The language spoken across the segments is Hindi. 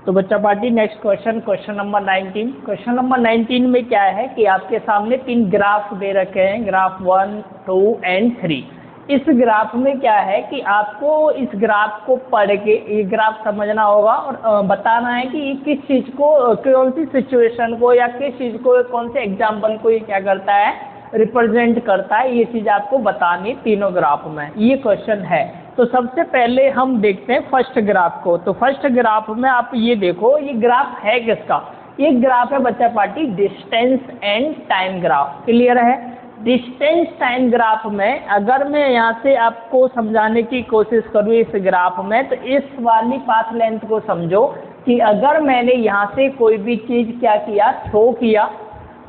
तो बच्चा party next question, question number 19। Question number 19 में क्या है कि आपके सामने 3 ग्राफ दे रखे हैं, ग्राफ 1, 2 एंड 3। इस ग्राफ में क्या है कि आपको इस ग्राफ को पढ़ के ये ग्राफ समझना होगा और बताना है कि किस चीज़ को, कौन सी सिचुएशन को या किस चीज़ को, कौन से एग्जाम्पल को ये क्या करता है, रिप्रेजेंट करता है। ये चीज़ आपको बतानी तीनों ग्राफ में, ये क्वेश्चन है। तो सबसे पहले हम देखते हैं फर्स्ट ग्राफ को। तो फर्स्ट ग्राफ में आप ये देखो, ये ग्राफ है किसका, ये ग्राफ है बच्चा party distance and time graph. Clear है? डिस्टेंस टाइम ग्राफ में अगर मैं यहाँ से आपको समझाने की कोशिश करूँ इस ग्राफ में, तो इस वाली पाथ लेंथ को समझो कि अगर मैंने यहाँ से कोई भी चीज़ क्या किया, थ्रो किया,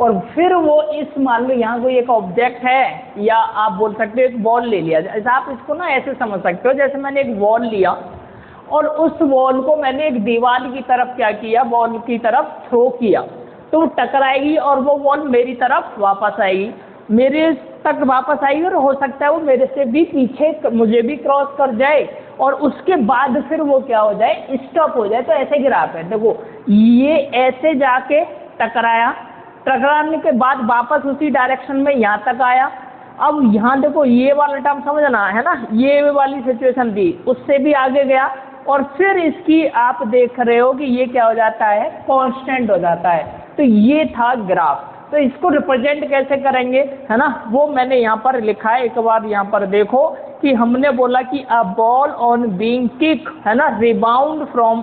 और फिर वो इस, मान लो यहाँ कोई एक ऑब्जेक्ट है या आप बोल सकते हो एक बॉल ले लिया। जैसे आप इसको ना ऐसे समझ सकते हो, जैसे मैंने एक बॉल लिया और उस बॉल को मैंने एक दीवार की तरफ क्या किया, बॉल की तरफ थ्रो किया, तो वो टकराएगी और वो बॉल मेरी तरफ वापस आएगी, मेरे तक वापस आएगी, और हो सकता है वो मेरे से भी पीछे मुझे भी क्रॉस कर जाए और उसके बाद फिर वो क्या हो जाए, स्टॉप हो जाए। तो ऐसे ग्राफ है, देखो ये ऐसे जाके टकराया, टकराने के बाद वापस उसी डायरेक्शन में यहाँ तक आया। अब यहाँ देखो ये वाला टर्म समझना है ना, ये वाली सिचुएशन थी, उससे भी आगे गया और फिर इसकी आप देख रहे हो कि ये क्या हो जाता है, कांस्टेंट हो जाता है। तो ये था ग्राफ। तो इसको रिप्रेजेंट कैसे करेंगे, है ना, वो मैंने यहाँ पर लिखा है। एक बार यहाँ पर देखो कि हमने बोला कि a ball on being kick, है ना, rebound from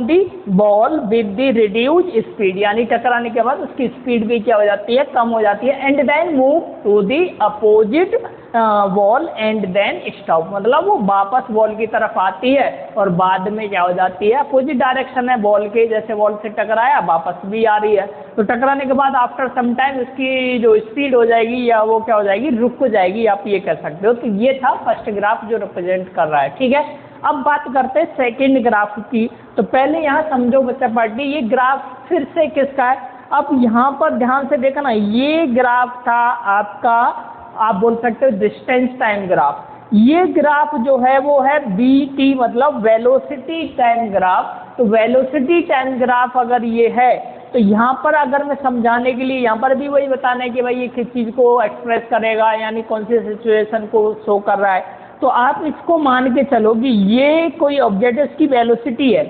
the ball with the reduce speed, यानी टकराने के बाद उसकी स्पीड भी क्या हो जाती है, कम हो जाती है। And then move to the opposite ball and then stop, मतलब वो वापस बॉल की तरफ आती है और बाद में क्या हो जाती है, अपोजिट डायरेक्शन है बॉल के, जैसे बॉल से टकराया वापस भी आ रही है। तो टकराने के बाद आफ्टर सम टाइम उसकी जो स्पीड हो जाएगी या वो क्या हो जाएगी, रुक जाएगी, आप ये कह सकते हो। तो ये था फर्स्ट ग्राफ जो रिप्रेजेंट कर रहा है। ठीक है, अब बात करते हैं सेकंड ग्राफ की। तो पहले यहाँ समझो बच्चा पार्टी, ये ग्राफ फिर से किसका है। अब यहाँ पर ध्यान से देखना, ये ग्राफ था आपका, आप बोल सकते हो डिस्टेंस टाइम ग्राफ। ये ग्राफ जो है वो है BT, मतलब वेलोसिटी टाइम ग्राफ। तो वेलोसिटी टाइम ग्राफ अगर ये है, तो यहाँ पर अगर मैं समझाने के लिए, यहाँ पर भी वही बताना है कि भाई ये किस चीज़ को एक्सप्रेस करेगा, यानी कौन सी सिचुएशन को शो कर रहा है। तो आप इसको मान के चलो कि ये कोई ऑब्जेक्ट की वेलोसिटी है,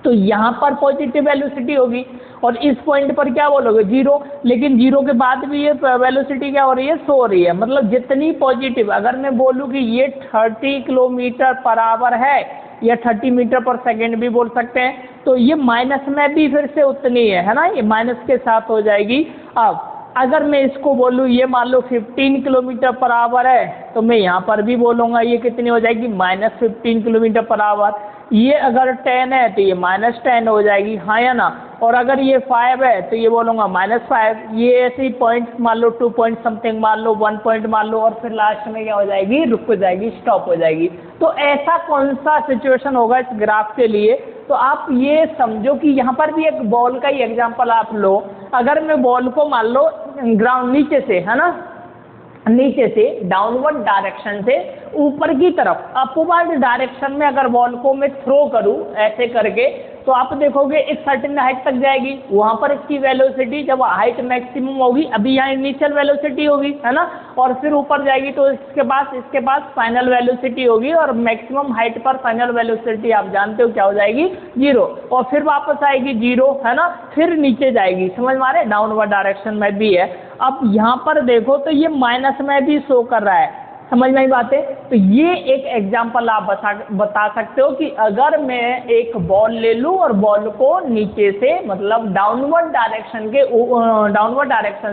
तो यहाँ पर पॉजिटिव वेलोसिटी होगी और इस पॉइंट पर क्या बोलोगे, 0। लेकिन 0 के बाद भी ये वेलोसिटी क्या हो रही है, शो हो रही है। मतलब जितनी पॉजिटिव, अगर मैं बोलूँ कि ये 30 किलोमीटर पर आवर है या 30 मीटर पर सेकेंड भी बोल सकते हैं, तो ये माइनस में भी फिर से उतनी है ना, ये माइनस के साथ हो जाएगी। अब अगर मैं इसको बोलूँ, ये मान लो 15 किलोमीटर पर आवर है, तो मैं यहाँ पर भी बोलूँगा ये कितनी हो जाएगी, -15 किलोमीटर पर आवर। ये अगर 10 है तो ये -10 हो जाएगी, हाँ या ना। और अगर ये 5 है तो ये बोलूँगा -5। ये ऐसे पॉइंट्स मान लो, 2 पॉइंट समथिंग मान लो, 1 पॉइंट मान लो, और फिर लास्ट में क्या हो जाएगी, रुक जाएगी, स्टॉप हो जाएगी। तो ऐसा कौन सा सिचुएशन होगा इस ग्राफ के लिए। तो आप ये समझो कि यहाँ पर भी एक बॉल का ही एग्जाम्पल आप लो। अगर मैं बॉल को मान लो ग्राउंड नीचे से, है ना, नीचे से डाउनवर्ड डायरेक्शन से ऊपर की तरफ अपवर्ड डायरेक्शन में अगर बॉल को मैं थ्रो करूं ऐसे करके, तो आप देखोगे एक सर्टेन हाइट तक जाएगी। वहाँ पर इसकी वेलोसिटी जब हाइट मैक्सिमम होगी, अभी यहाँ इनिशियल वेलोसिटी होगी, है ना, और फिर ऊपर जाएगी तो इसके पास फाइनल वेलोसिटी होगी, और मैक्सिमम हाइट पर फाइनल वेलोसिटी आप जानते हो क्या हो जाएगी, 0। और फिर वापस आएगी 0, है ना, फिर नीचे जाएगी। समझ मारे, डाउनवर्ड डायरेक्शन में भी है। अब यहाँ पर देखो तो ये माइनस में भी शो कर रहा है, समझ में आई बात है। तो ये एक एग्जांपल आप बता सकते हो कि अगर मैं एक बॉल ले लूं और बॉल को नीचे से, मतलब डाउनवर्ड डायरेक्शन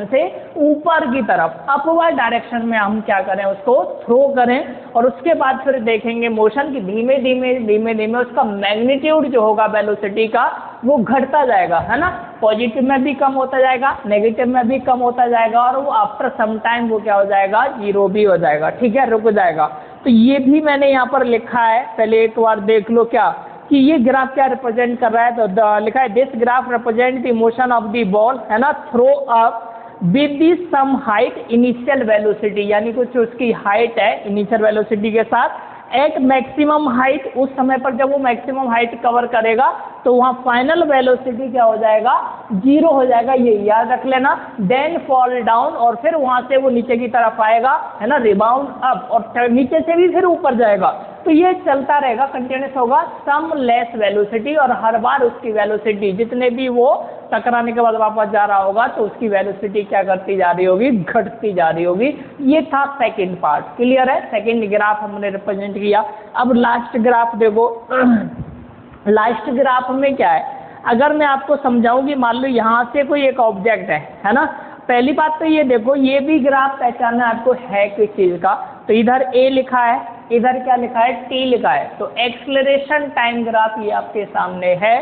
से ऊपर की तरफ अपवर्ड डायरेक्शन में हम क्या करें, उसको थ्रो करें, और उसके बाद फिर देखेंगे मोशन की धीमे धीमे उसका मैग्नीट्यूड जो होगा वेलोसिटी का वो घटता जाएगा, है ना, पॉजिटिव में भी कम होता जाएगा, नेगेटिव में भी कम होता जाएगा, और वो आफ्टर सम टाइम वो क्या हो जाएगा, 0 भी हो जाएगा। ठीक है, रुक जाएगा। तो ये भी मैंने यहाँ पर लिखा है, पहले एक बार देख लो क्या कि ये ग्राफ क्या रिप्रेजेंट कर रहा है। तो लिखा है this graph represent the motion of the ball, है ना, throw up with the some height initial velocity, यानी कुछ उसकी हाइट है इनिशियल वेलोसिटी के साथ, एट मैक्सिमम हाइट, उस समय पर जब वो मैक्सिमम हाइट कवर करेगा तो वहाँ फाइनल वेलोसिटी क्या हो जाएगा, 0 हो जाएगा, ये याद रख लेना। देन फॉल डाउन, और फिर वहाँ से वो नीचे की तरफ आएगा, है ना, रिबाउंड अप, और नीचे से भी फिर ऊपर जाएगा। तो ये चलता रहेगा, कंटिन्यूस होगा, सम लेस वेलोसिटी, और हर बार उसकी वेलोसिटी जितने भी वो टकराने के बाद वापस जा रहा होगा तो उसकी वेलोसिटी क्या करती जा रही होगी, घटती जा रही होगी। ये था सेकंड पार्ट, क्लियर है। सेकंड ग्राफ हमने रिप्रेजेंट किया। अब लास्ट ग्राफ देखो। लास्ट ग्राफ में क्या है, अगर मैं आपको समझाऊं कि मान लो यहाँ से कोई एक ऑब्जेक्ट है ना, पहली बात तो ये देखो, ये भी ग्राफ पहचानना आपको है किस चीज़ का। तो इधर ए लिखा है, इधर क्या लिखा है, टी लिखा है। तो एक्सेलरेशन टाइम ग्राफ ये आपके सामने है,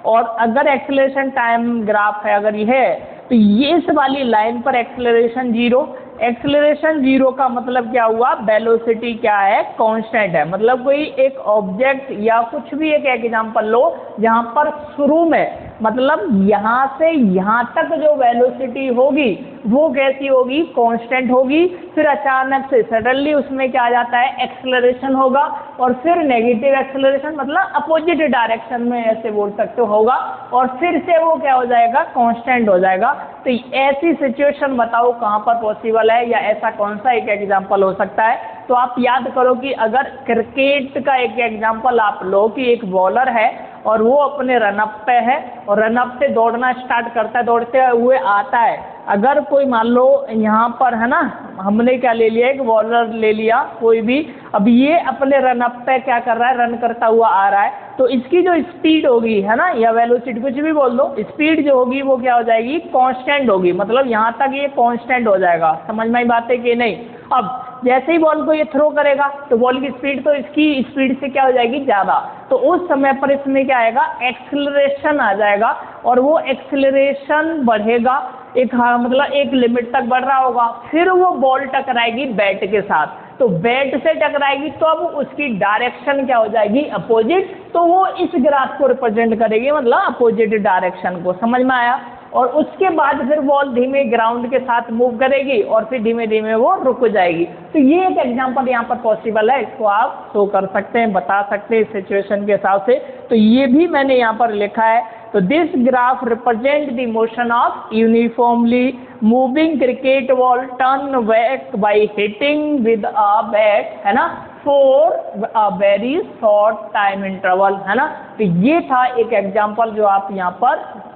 और अगर एक्सेलरेशन टाइम ग्राफ है अगर ये है, तो ये इस वाली लाइन पर एक्सेलरेशन 0, एक्सेलरेशन 0 का मतलब क्या हुआ, वेलोसिटी क्या है, कांस्टेंट है। मतलब कोई एक ऑब्जेक्ट या कुछ भी एक एग्जांपल लो जहां पर शुरू में मतलब यहाँ से यहाँ तक जो वेलोसिटी होगी वो कैसी होगी, कांस्टेंट होगी। फिर अचानक से सडनली उसमें क्या आ जाता है, एक्सेलरेशन होगा, और फिर नेगेटिव एक्सेलरेशन मतलब अपोजिट डायरेक्शन में ऐसे बोल सकते होगा, और फिर से वो क्या हो जाएगा, कांस्टेंट हो जाएगा। तो ऐसी सिचुएशन बताओ कहाँ पर पॉसिबल है, या ऐसा कौन सा एक एग्जाम्पल हो सकता है। तो आप याद करो कि अगर क्रिकेट का एक एग्जाम्पल आप लो कि एक बॉलर है और वो अपने रनअप पे है, और रनअप से दौड़ना स्टार्ट करता है, दौड़ते हुए आता है। अगर कोई मान लो यहाँ पर है ना, हमने क्या ले लिया, एक बॉलर ले लिया कोई भी, अब ये अपने रनअप पे क्या कर रहा है, रन करता हुआ आ रहा है, तो इसकी जो स्पीड होगी है ना, या वेलोसिटी कुछ भी बोल दो, स्पीड जो होगी वो क्या हो जाएगी, कांस्टेंट होगी। मतलब यहाँ तक ये कांस्टेंट हो जाएगा। समझ में आई बात है कि नहीं। अब जैसे ही बॉल को ये थ्रो करेगा तो बॉल की स्पीड तो इसकी स्पीड से क्या हो जाएगी, ज़्यादा। तो उस समय पर इसमें क्या आएगा, एक्सेलरेशन आ जाएगा, और वो एक्सेलरेशन बढ़ेगा एक, हाँ मतलब एक लिमिट तक बढ़ रहा होगा। फिर वो बॉल टकराएगी बैट के साथ, तो बैट से टकराएगी तो अब उसकी डायरेक्शन क्या हो जाएगी, अपोजिट। तो वो इस ग्राफ को रिप्रेजेंट करेगी, मतलब अपोजिट डायरेक्शन को। समझ में आया। और उसके बाद फिर बॉल धीमे ग्राउंड के साथ मूव करेगी, और फिर धीमे धीमे वो रुक जाएगी। तो ये एक एग्जांपल यहाँ पर पॉसिबल है, इसको आप शो कर सकते हैं, बता सकते हैं सिचुएशन के हिसाब से। तो ये भी मैंने यहाँ पर लिखा है। तो this graph represent the motion of uniformly moving cricket ball turn back by hitting with a bat, है ना, for a very short time interval, है ना। तो ये था एक एग्जांपल जो आप यहाँ पर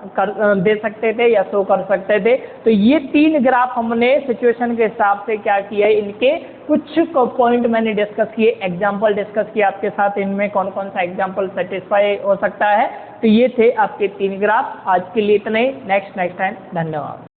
दे सकते थे या शो कर सकते थे। तो ये 3 ग्राफ हमने सिचुएशन के हिसाब से क्या किया है, इनके कुछ पॉइंट मैंने डिस्कस किए, एग्जांपल डिस्कस किया आपके साथ, इनमें कौन कौन सा एग्जांपल सेटिस्फाई हो सकता है। तो ये थे आपके 3 ग्राफ। आज के लिए इतना ही। Next time. धन्यवाद।